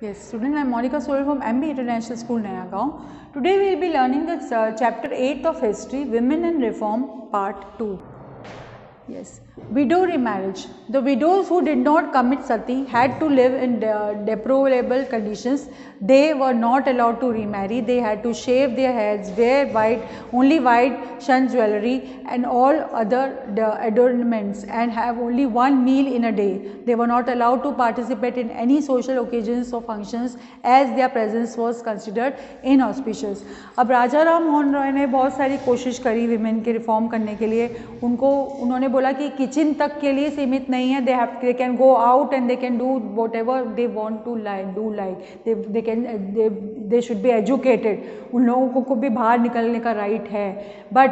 Yes, student, I am Monica Soil from MB International School, Nayagaon. Today we will be learning the chapter 8 of History, Women and Reform, Part 2. Yes, widow remarriage. The widows who did not commit sati had to live in deplorable conditions. They were not allowed to remarry. They had to shave their heads, wear only white shunned jewelry and all other adornments, and have only one meal in a day. They were not allowed to participate in any social occasions or functions as their presence was considered inauspicious. अब राजा राम मोहन रॉय ने बहुत सारी कोशिश करी women के reform करने के लिए. उन्होंने बोला कि किचन तक के लिए सीमित नहीं है. They can go out and they can do whatever they want to they should be educated. उन लोगों को भी बाहर निकलने का राइट है. बट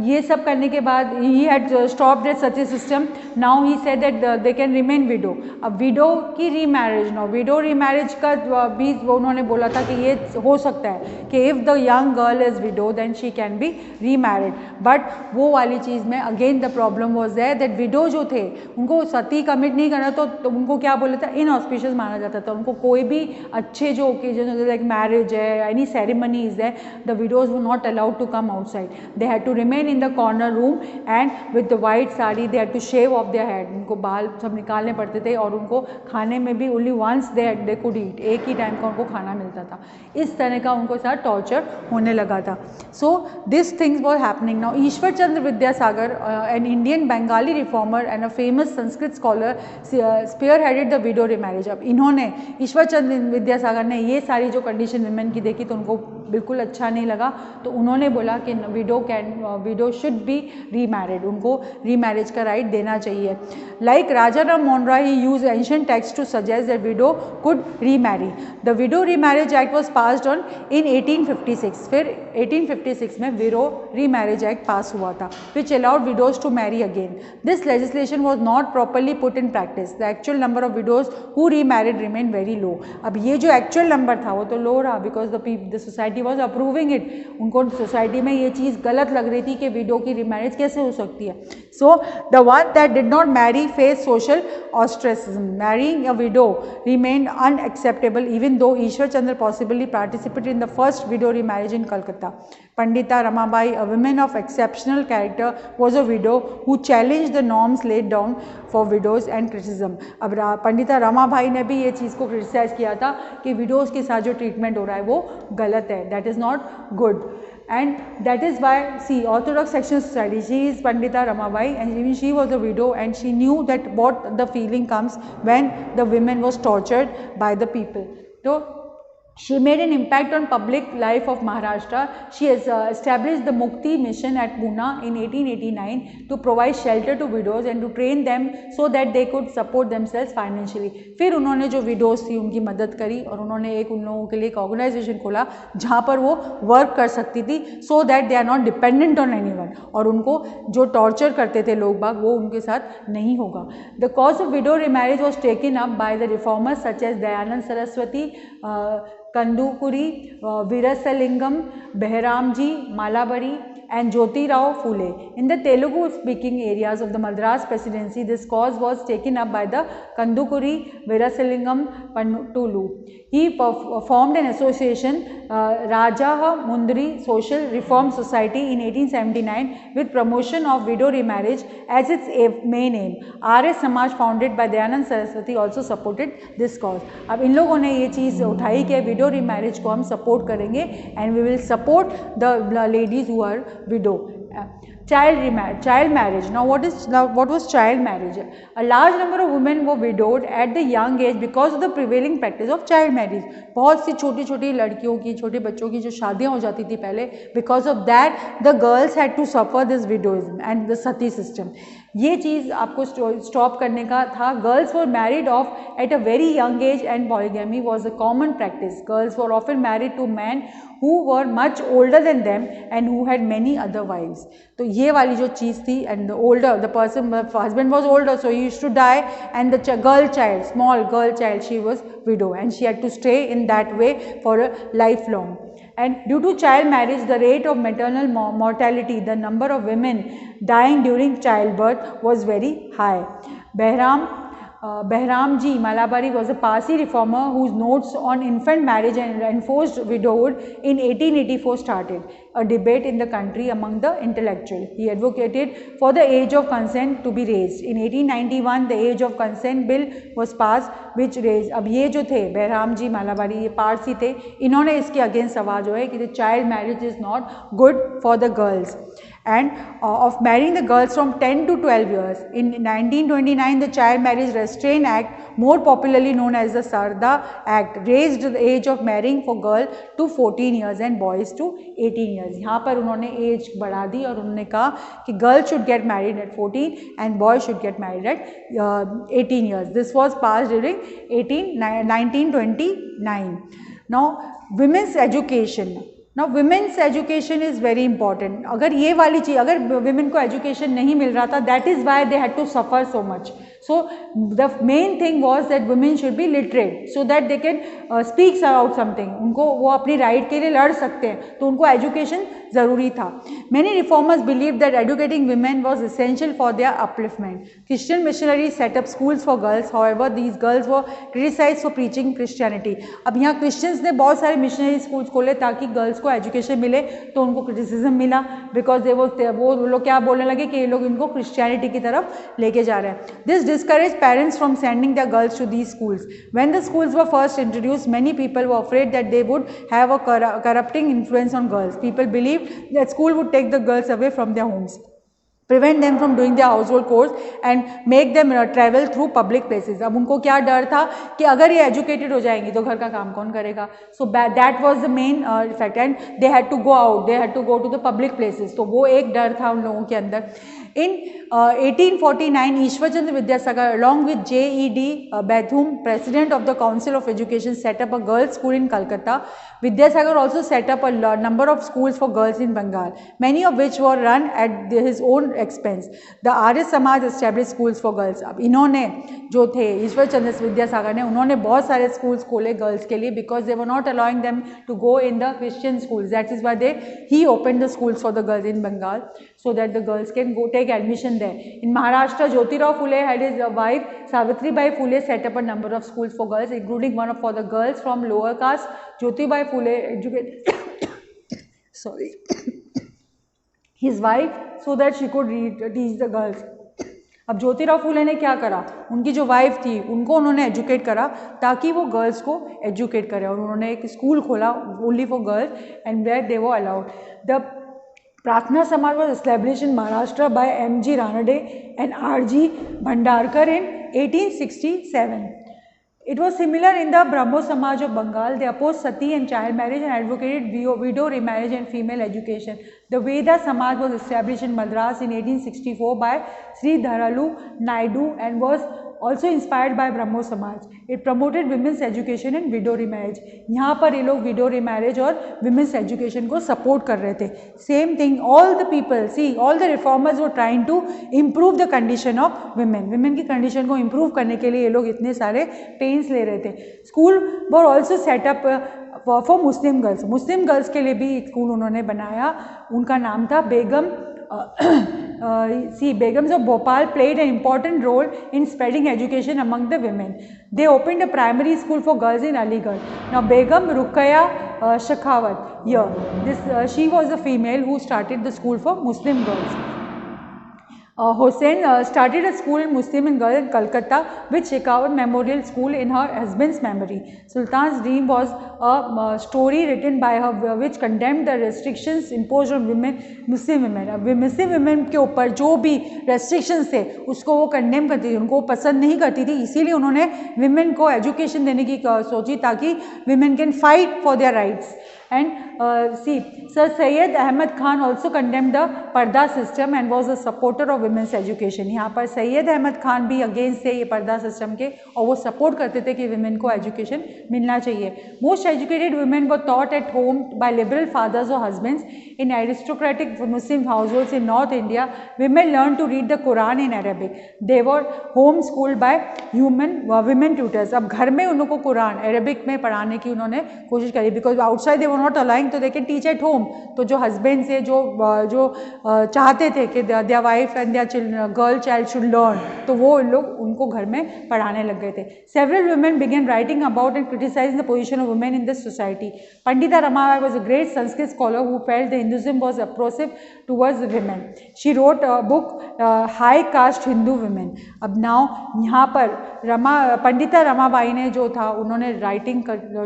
ये सब करने के बाद he had stop that such A system. Now he said that they can remain window. अब विडो की रीमैरिज, नो विडो रीमैरिज का भी उन्होंने बोला था कि ये हो सकता है कि if the young girl is widow then she can be remarried. But वो वाली चीज़ में again the problem was there that widow जो थे उनको सती कमिट नहीं करना तो उनको क्या बोला था, इनऑस्पिशियस माना जाता था. उनको कोई भी अच्छे जो ओकेजन होते लाइक मैरिज है, एनी सेरेमनीज है, the widows were not allowed to come outside. They had to remain in the corner room and with the white sari they had to shave off their head. उनको बाल सब निकालने पड़ते थे और उनको खाने में भी only once they could eat, एक ही टाइम का उनको खाना मिलता था. इस तरह का उनको साथ टॉर्चर होने लगा था. So this things were happening. Now Ishwar Chandra Vidyasagar, an Indian Bengali reformer and a famous Sanskrit scholar, spearheaded the widow remarriage. अब इन्होंने, ईश्वर चंद्र विद्यासागर ने ये सारी जो कंडीशन विमेन की देखी तो उनको बिल्कुल अच्छा नहीं लगा. तो उन्होंने बोला कि विडो शुड बी रीमैरिड. उनको रीमैरिज का राइट देना चाहिए. Like Raja Ram Mohan Roy, he use ancient text to suggest that widow could remarry. The widow remarriage act was passed on in 1856. फिर 1856 में विडो रीमैरिज एक्ट पास हुआ था which allowed widows to marry again. This legislation was not properly put in practice. The actual number of widows who remarried remain very low. अब ये जो actual number था वो तो लो रहा because the society was approving it. उनको society में ये चीज़ गलत लग रही थी कि विडो की रीमैरिज कैसे हो सकती है. So the one that did not marry face social ostracism. Marrying a widow remained unacceptable even though Ishwar Chandra possibly participated in the first widow remarriage in Calcutta. Pandita Ramabai, a woman of exceptional character, was a widow who challenged the norms laid down for widows and criticism. अब पंडिता रमाबाई ने भी ये चीज़ को criticise किया था कि widows के साथ जो ट्रीटमेंट हो रहा है वो गलत है. That is not good. And that is why, see, Orthodox Section Society, she is Pandita Ramabai and even she was a widow and she knew that what the feeling comes when the women was tortured by the people. So she made an impact on public life of Maharashtra. She has established the Mukti mission at Pune in 1889 to provide shelter to widows and to train them so that they could support themselves financially. फिर उन्होंने जो widows थी उनकी मदद करी और उन्होंने एक उन लोगों के लिए एक ऑर्गेनाइजेशन खोला जहाँ पर वो वर्क कर सकती थी so that they are not dependent on anyone. और उनको जो टॉर्चर करते थे लोग बाग वो उनके साथ नहीं होगा. The cause of widow remarriage was taken up by the reformers such as Dayanand Saraswati, Kandukuri, Veeresalingam, Behramji, Malabari and Jyoti Rao Phule. In the Telugu speaking areas of the Madras Presidency, this cause was taken up by the Kandukuri Veerasalingam Pannutulu. He formed an association, Rajaha Mundri Social Reform Society in 1879 with promotion of widow remarriage as its main aim. R.S. Samaj founded by Dayanand Saraswati also supported this cause. अब इन लोगों ने ये चीज़ उठाई कि window remarriage को हम support करेंगे and we will support the ladies who are widow. Child marriage. Now what was child marriage? A large number of women were widowed at the young age because of the prevailing practice of child marriage. बहुत सी छोटी छोटी लड़कियों की, छोटे बच्चों की जो शादियाँ हो जाती थी पहले, because of that the girls had to suffer this widowism and the sati system. ये चीज़ आपको स्टॉप करने का था. Girls were married off at a very young age and polygamy was a common practice. Girls were often married to man who were much older than them and who had many other wives. तो ये वाली जो चीज़ थी and the person, the husband was older so he used to die and the small girl child, she was widow and she had to stay in that way for a lifelong. And due to child marriage, the rate of maternal mortality, the number of women dying during childbirth was very high. Behram Behram Ji Malabari was a Parsi reformer whose notes on infant marriage and enforced widowhood in 1884 started a debate in the country among the intellectual. He advocated for the age of consent to be raised. In 1891 the age of consent bill was passed which raised. अब ये जो थे behram ji malabari ये पारसी थे, इन्होंने इसके against आवाज जो है कि the child marriage is not good for the girls and of marrying the girls from 10 to 12 years. In 1929 the Child Marriage Restraint Act, more popularly known as the Sarda Act, raised the age of marrying for girl to 14 years and boys to 18 years. यहाँ पर उन्होंने as बढ़ा दी और उन्होंने कहा कि girl should get married eight 14 and boy should get married eight 18 years. This was passed during 1929. Now women's education. Now women's education is very important. अगर ये वाली चीज़, अगर women को education नहीं मिल रहा था, that is why they had to suffer so much. So the main thing was that women should be literate so that they can speak about something. उनको वो अपनी right के लिए लड़ सकते हैं, तो उनको education ज़रूरी था. Many reformers believed that educating women was essential for their upliftment. Christian missionaries set up schools for girls. However, these girls were criticized for preaching Christianity. अब यहाँ Christians ने बहुत सारे missionary schools खोले ताकि girls को education मिले, तो उनको criticism मिला because वो लोग क्या बोलने लगे कि ये लोग इनको Christianity की तरफ लेके जा रहे हैं. This discouraged parents from sending their girls to these schools. When the schools were first introduced, many people were afraid that they would have a corrupting influence on girls. People believed that school would take the girls away from their homes, prevent them from doing their household chores and make them travel through public places. अब उनको क्या डर था कि अगर ये educated हो जाएंगी तो घर का काम कौन करेगा. So that was the main effect and they had to go out, they had to go to the public places. तो वो एक डर था उन लोगों के अंदर. In 1849, Ishwar Chandra Vidyasagar along with J.E.D. Bethune, president of the Council of Education, set up a girls' school in Calcutta. Vidyasagar also set up a number of schools for girls in Bengal, many of which were run at his own expense. The Arya Samaj established schools for girls. अब इन्होंने जो थे ईश्वर चंद्र विद्यासागर ने, उन्होंने बहुत सारे schools खोले girls के लिए because they were not allowing them to go in the Christian schools. That is why he opened the schools for the girls in Bengal so that the girls can go take admission there. In Maharashtra, Jyotirao Phule had his wife Savitribai Phule set up a number of schools for girls, including one for the girls from lower caste. Jyotirao Phule educated his wife so that she could teach the girls. अब ज्योतिराव फूले ने क्या करा, उनकी जो wife थी उनको उन्होंने educate करा ताकि वो गर्ल्स को एजुकेट करें, और उन्होंने एक स्कूल खोला only for girls and where they were allowed. The Pratna Samaj was established in Maharashtra by M.G. Ranade and R.G. Bhandarkar in 1867. It was similar in the Brahmo Samaj of Bengal. They opposed sati and child marriage and advocated widow remarriage and female education. The Veda Samaj was established in Madras in 1864 by Sri Dharalu Naidu and was also inspired by Brahmo Samaj. It promoted women's education and widow remarriage. यहाँ पर ये लोग widow remarriage और women's education को support कर रहे थे. Same thing, all the people, see, all the reformers were trying to improve the condition of women. Women की condition को improve करने के लिए ये लोग इतने सारे pains ले रहे थे. School were also set up for Muslim girls. Muslim girls के लिए भी एक स्कूल उन्होंने बनाया, उनका नाम था बेगम. Begums of Bhopal played an important role in spreading education among the women. They opened a primary school for girls in Aligarh. Now Begum Ruqayya Shekhawat, she was a female who started the school for Muslim girls. Hossain started a school in Muslim girl in Calcutta with Shekhawat Memorial School in her husband's memory. Sultan's Dream was a story written by her which condemned the restrictions imposed on women, Muslim women. अब Muslim women के ऊपर जो भी restrictions थे उसको वो condemn करती थी, उनको पसंद नहीं करती थी, इसीलिए उन्होंने women को education देने की सोची ताकि women can fight for their rights. And Sir Syed Ahmad Khan also condemned the पर्दा system and was a supporter of women's education. यहाँ पर सैयद अहमद खान भी against थे ये पर्दा system के, और वो support करते थे कि women को education मिलना चाहिए. Most educated women were taught at home by liberal fathers or husbands. In aristocratic Muslim households in North India, women learned to read the Quran in Arabic. They were homeschooled by women tutors. अब घर में उनको Quran Arabic में पढ़ाने की उन्होंने कोशिश करी because outside they were were not allowing तो they can teach at home. तो जो हस्बैंड से जो चाहते थे कि their wife and their girl child should learn, तो वो लोग उनको घर में पढ़ाने लग गए थे। Several women began writing about and criticizing the position of women in this society. Pandita Ramabai was a great Sanskrit scholar who felt the Hinduism was oppressive towards women. She wrote a book high caste Hindu women. अब now यहाँ पर पंडिता रमाबाई ने जो था उन्होंने writing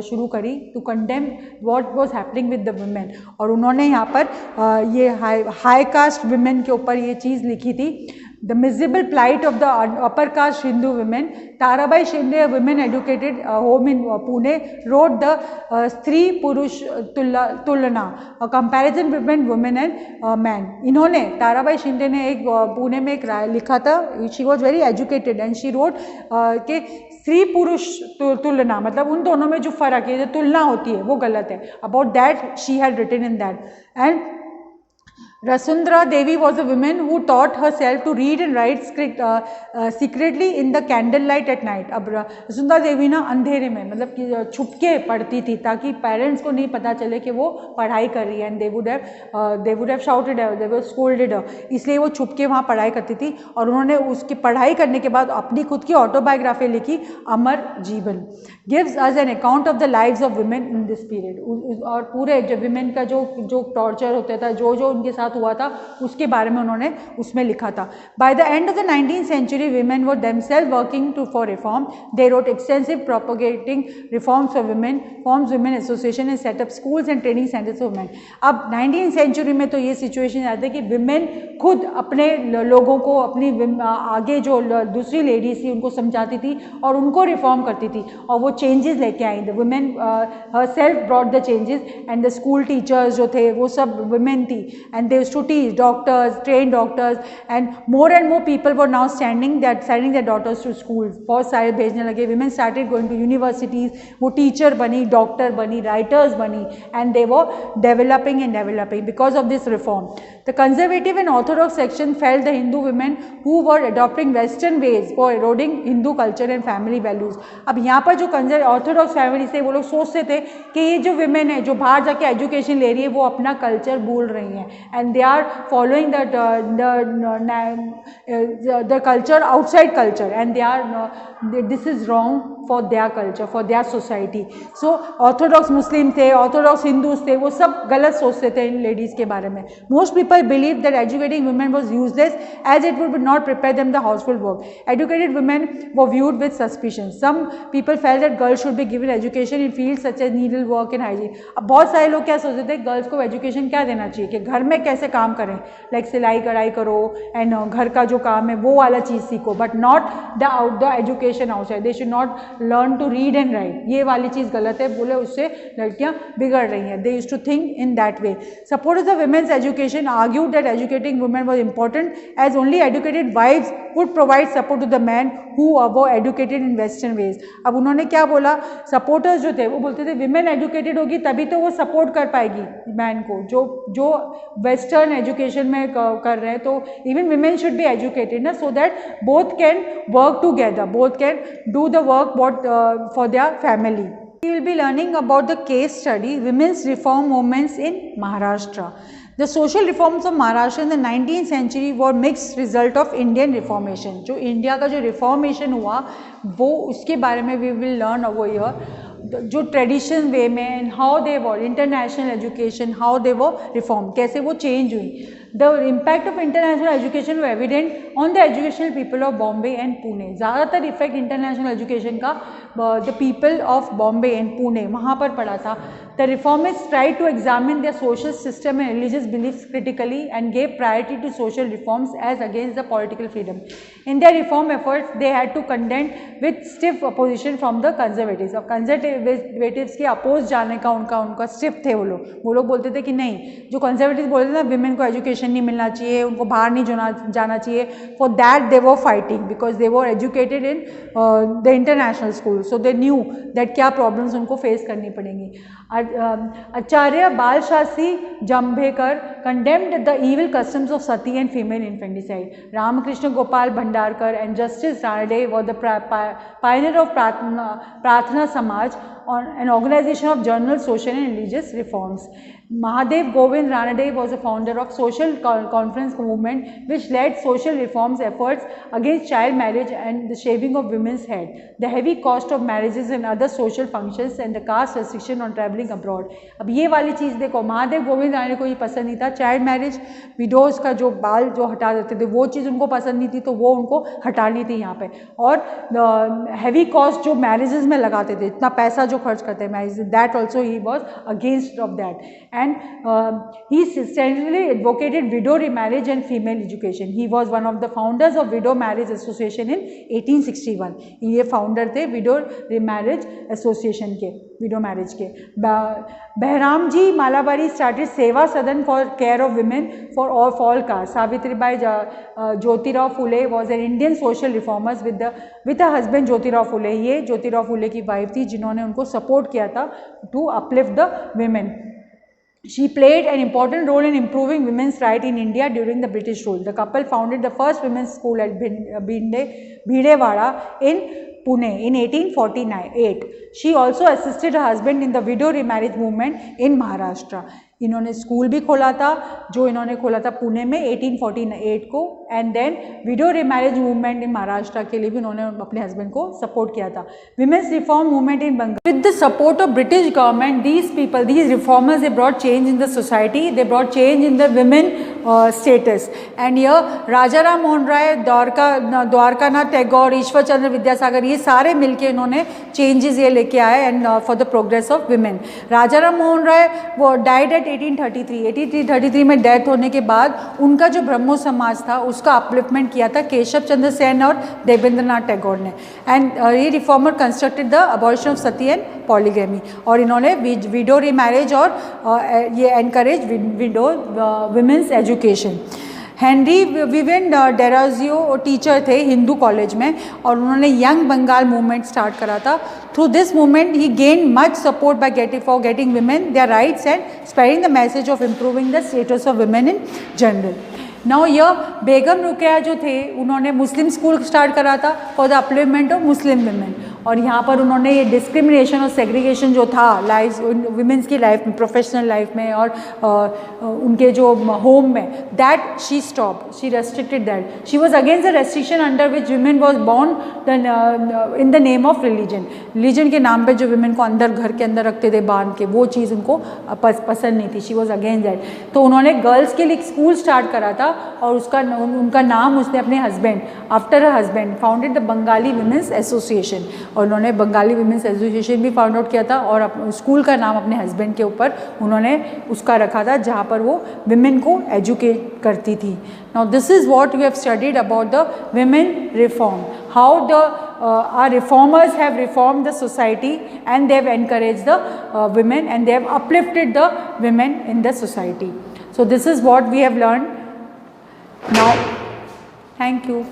शुरू करी to condemn what was happening with the women, और उन्होंने यहाँ पर ये हाई कास्ट वुमेन के ऊपर ये चीज़ लिखी थी, the miserable plight of the upper caste Hindu women. Tarabai Shinde, a women educated home in Pune, wrote the स्त्री पुरुष तुलना, a comparison between women and men। इन्होंने ताराबाई शिंदे ने एक पुणे में एक लिखा था, she was very educated and she wrote कि स्त्री पुरुष तुलना मतलब उन दोनों में जो फर्क है, जो तुलना होती है वो गलत है। About that she had written in that. And Rasundra Devi was a woman who taught herself to read and write secretly in the candlelight at night। अब रसुंदरा देवी ना अंधेरे में मतलब कि छुप के पढ़ती थी ताकि पेरेंट्स को नहीं पता चले कि वो पढ़ाई कर रही है, and they would have shouted her, they would have scolded her, इसलिए वो छुप के वहाँ पढ़ाई करती थी। और उन्होंने उसकी पढ़ाई करने के बाद अपनी खुद की ऑटोबायोग्राफी लिखी, अमर जीवन, gives us an account of the lives of women in this period। और पूरे जो विमेन का जो टॉर्चर होता था, जो उनके साथ हुआ था उसके बारे में उन्होंने उसमें लिखा था। By the end of the 19th century women were themselves working for reform। they wrote extensive propagating reforms for women, forms women association and set up schools and training centers for women। अब 19th century में तो ये situation आती है कि women खुद अपने लोगों को, अपनी आगे जो दूसरी लेडीज थी उनको समझाती थी और उनको रिफॉर्म करती थी और वो चेंजेस लेके आई। The women herself brought the changes, and the school teachers जो थे वो सब women थी, and they used to teach, doctors, trained doctors, and more people were now sending their daughters to schools। बहुत सारे भेजने लगे। women started going to universities, वो teacher बनी, doctor बनी, writers बनी, and they were developing because of this reform। The conservative and orthodox section felt the Hindu women who were adopting western ways for eroding Hindu culture and family values। अब यहाँ पर जो Orthodox family से वो लोग सोचते थे कि ये जो विमेन है जो बाहर जाके एजुकेशन ले रही है वो अपना कल्चर भूल रही हैं, and they are following the culture outside culture, and they are this is wrong for their culture, for their society. So orthodox Muslim थे, ऑर्थोडॉक्स हिंदूज थे, वो सब गलत सोचते थे इन लेडीज़ के बारे में। Most people believe that educating women was useless as it would not prepare them the household work. Educated women were viewed with suspicion. Some people felt that girls should be given education in field such as needle work and hygiene. अब बहुत सारे लोग क्या सोचते थे, girls को education क्या देना चाहिए कि घर में कैसे काम करें, लाइक सिलाई कढ़ाई करो एंड घर का जो काम है वो वाला चीज़ सीखो, but not the education outside. They should not learn to read and write. ये वाली चीज़ गलत है, बोले उससे लड़कियां बिगड़ रही हैं। They used to think in that way. Supporters of women's education argued that educating women was important as only educated wives would provide support to the man who were educated in western ways. अब उन्होंने क्या बोला, supporters जो थे वो बोलते थे women educated होगी तभी तो वो सपोर्ट कर पाएगी मैन को, जो वेस्टर्न एजुकेशन में कर रहे हैं। तो even women should be educated ना, so that both can work together, both can do the work for their family। We will be learning about the case study women's reform movements in Maharashtra। The social reforms of Maharashtra in the 19th century were mixed result of Indian reformation। जो India का जो reformation हुआ वो उसके बारे में we will learn over here। जो tradition way में and how they were international education, how they were reform, कैसे वो चेंज हुई। The impact of international education were evident on the educational people of Bombay and Pune. ज़्यादातर effect international education का the people of Bombay and Pune वहाँ पर पड़ा था। The reformist try to examine their social system and religious beliefs critically and gave priority to social reforms as against the political freedom। In their reform efforts, they had to contend with stiff opposition from the conservatives। और conservatives के oppose जाने का उनका stiff थे वो लोग बोलते थे कि नहीं, जो कंजर्वेटिव बोलते थे ना विमेन को एजुकेशन नहीं मिलना चाहिए, उनको बाहर नहीं जाना चाहिए। For that they were fighting because they were educated in the international school, so they knew that क्या प्रॉब्लम्स उनको फेस करनी पड़ेंगी। Acharya Bal Shastri Jambhekar condemned the evil customs of sati and female infanticide। Ramakrishna Gopal Bhandarkar and Justice Ranade were the pioneer of Pratna Samaj। on an organization of journal, social and religious reforms. Mahadev Govind Ranade was a founder of social conference movement which led social reforms efforts against child marriage and the shaving of women's head, the heavy cost of marriages and other social functions and the caste restriction on travelling abroad. अब ये वाली चीज़ देखो, महादेव गोविंद राणे को ये पसंद नहीं था, child marriage, widows का जो बाल जो हटा देते थे वो चीज़ उनको पसंद नहीं थी, तो वो उनको हटानी थी यहाँ पे। और हैवी कॉस्ट जो मैरिजेस में लगाते थे, इतना पैसा जो खर्च करते हैं marriage, that also he was against of that, and he steadily advocated widow remarriage and female education. He was one of the founders of Widow Marriage Association in 1861. ये founder थे widow remarriage association के, widow marriage के। Behram ji Malabari started Seva Sadan for care of women for all castes. Savitribai Jyotirao Phule was an Indian social reformer with a husband Jyotirao Phule. ये Jyotirao Phule की wife थी जिन्होंने उनको support किया था to uplift the women. She played an important role in improving women's rights in India during the British rule. The couple founded the first women's school at Bhidewada in Pune in 1848. She also assisted her husband in the widow remarriage movement in Maharashtra. इन्होंने school भी खोला था, जो इन्होंने खोला था पुणे में 1848 को, and then widow remarriage movement in Maharashtra के लिए भी उन्होंने अपने हस्बैंड को सपोर्ट किया था। Women's reform movement in Bengal, with the support of British government, these people, these reformers, they brought change in the society, they brought change in the women status. And यह राजा राम मोहन राय, द्वारकानाथ टैगोर, ईश्वर चंद्र विद्यासागर, ये सारे मिलके इन्होंने चेंजेस ये लेके आए and for the progress of women. Raja Ram Mohan Roy वो died eight 1833 में डेथ होने के बाद उनका जो ब्रह्मो समाज था उसका अपलिफ्टमेंट किया था केशव चंद्र सेन और देवेंद्रनाथ टैगोर ने। एंड ये reformer constructed the abortion of sati and polygamy, और इन्होंने विडो रिमैरिज और ये encourage widow women's education. Henry Vivian Derozio teacher थे हिंदू कॉलेज में, और उन्होंने यंग बंगाल मूवमेंट स्टार्ट करा था। Through this movement he gain much support by getting women their rights and spreading the message of improving the status of women in general. Now यह बेगम रुकैया जो थे उन्होंने मुस्लिम स्कूल स्टार्ट करा था for the upliftment of Muslim women, और यहाँ पर उन्होंने ये डिस्क्रिमिनेशन और सेग्रीगेशन जो था लाइफ विमेंस की लाइफ में, प्रोफेशनल लाइफ में और उनके जो होम में, that she stop, she restricted that, she was against the restriction under which women was born in the name of religion के नाम पे जो विमेन को अंदर घर के अंदर रखते थे बांध के, वो चीज़ उनको पसंद नहीं थी, शी वॉज अगेंस्ट दैट। तो उन्होंने गर्ल्स के लिए स्कूल स्टार्ट करा था, और उनका नाम उसने अपने husband, after her husband, founded the Bengali women's association, और उन्होंने बंगाली विमेंस एसोसिएशन भी फाउंड आउट किया था, और स्कूल का नाम अपने हस्बैंड के ऊपर उन्होंने उसका रखा था जहाँ पर वो विमेन को एजुकेट करती थी। Now this is what we have studied about the women reform, how the our reformers have reformed the society and they have encouraged the women and they have uplifted the women in the society. So this is what we have learned now. Thank you.